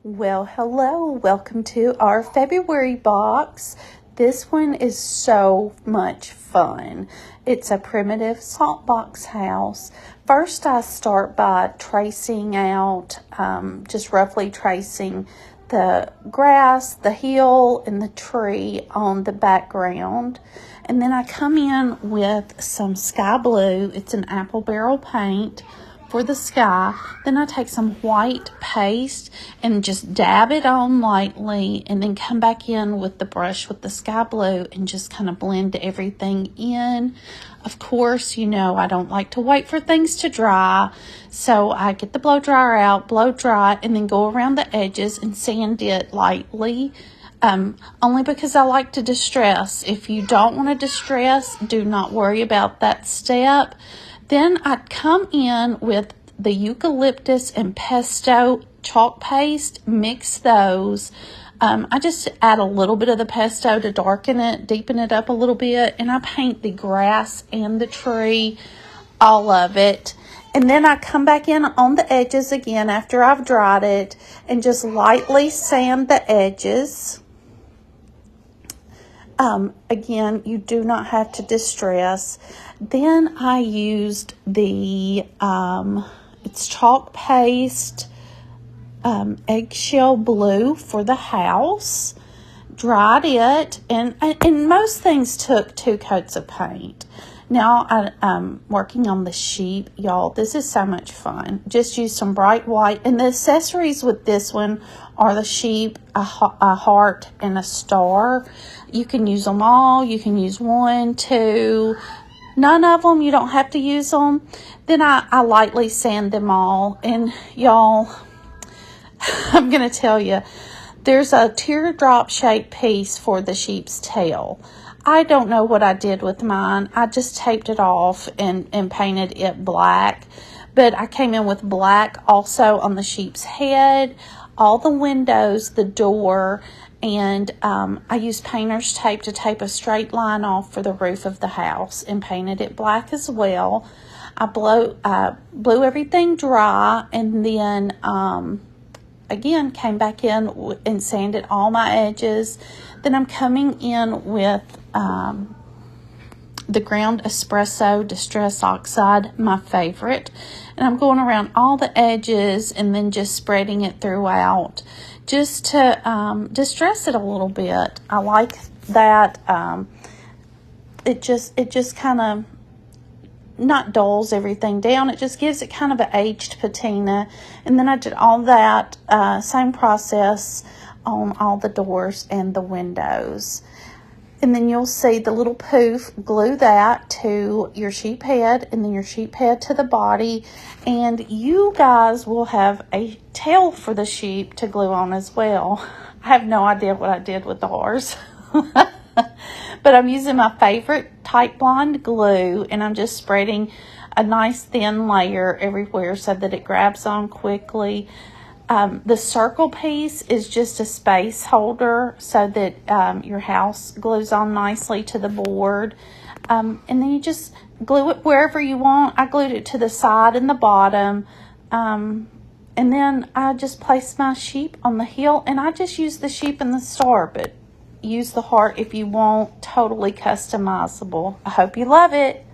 Well, hello, welcome to our February box. This one is so much fun. It's a primitive salt box house. First, I start by tracing out, just roughly tracing the grass, the hill, and the tree on the background. And then I come in with some sky blue. It's an apple barrel paint for the sky. Then I take some white paste and just dab it on lightly, and then come back in with the brush with the sky blue and just kind of blend everything in. Of course, you know I don't like to wait for things to dry, so I get the blow dryer out, blow dry, and then go around the edges and sand it lightly. Only because I like to distress. If you don't want to distress, do not worry about that step. Then I'd come in with the eucalyptus and pesto chalk paste, mix those. I just add a little bit of the pesto to darken it, deepen it up a little bit, and I paint the grass and the tree, all of it. And then I come back in on the edges again after I've dried it and just lightly sand the edges. Again, you do not have to distress. Then I used the, it's chalk paste, eggshell blue for the house. Dried it, and most things took 2 coats of paint. Now I'm working on the sheep, y'all. This is so much fun. Just use some bright white, and the accessories with this one are the sheep, a heart, and a star. You can use them all. You can use 1, 2. None of them, you don't have to use them. Then I lightly sand them all, and y'all, I'm gonna tell you, there's a teardrop shaped piece for the sheep's tail. I don't know what I did with mine. I just taped it off and painted it black. But I came in with black also on the sheep's head, all the windows, the door, and I used painter's tape to tape a straight line off for the roof of the house and painted it black as well. I blew everything dry, and then again came back in and sanded all my edges. Then I'm coming in with the ground espresso distress oxide, my favorite, and I'm going around all the edges and then just spreading it throughout just to distress it a little bit. I like that. It just kind of not dulls everything down. It just gives it kind of an aged patina. And then I did all that same process on all the doors and the windows. And then you'll see the little poof, glue that to your sheep head, and then your sheep head to the body. And you guys will have a tail for the sheep to glue on as well. I have no idea what I did with ours. But I'm using my favorite tight blonde glue, and I'm just spreading a nice thin layer everywhere so that it grabs on quickly. The circle piece is just a space holder so that your house glues on nicely to the board. And then you just glue it wherever you want. I glued it to the side and the bottom. And then I just placed my sheep on the hill, and I just used the sheep and the star, but use the heart if you want. Totally customizable. I hope you love it.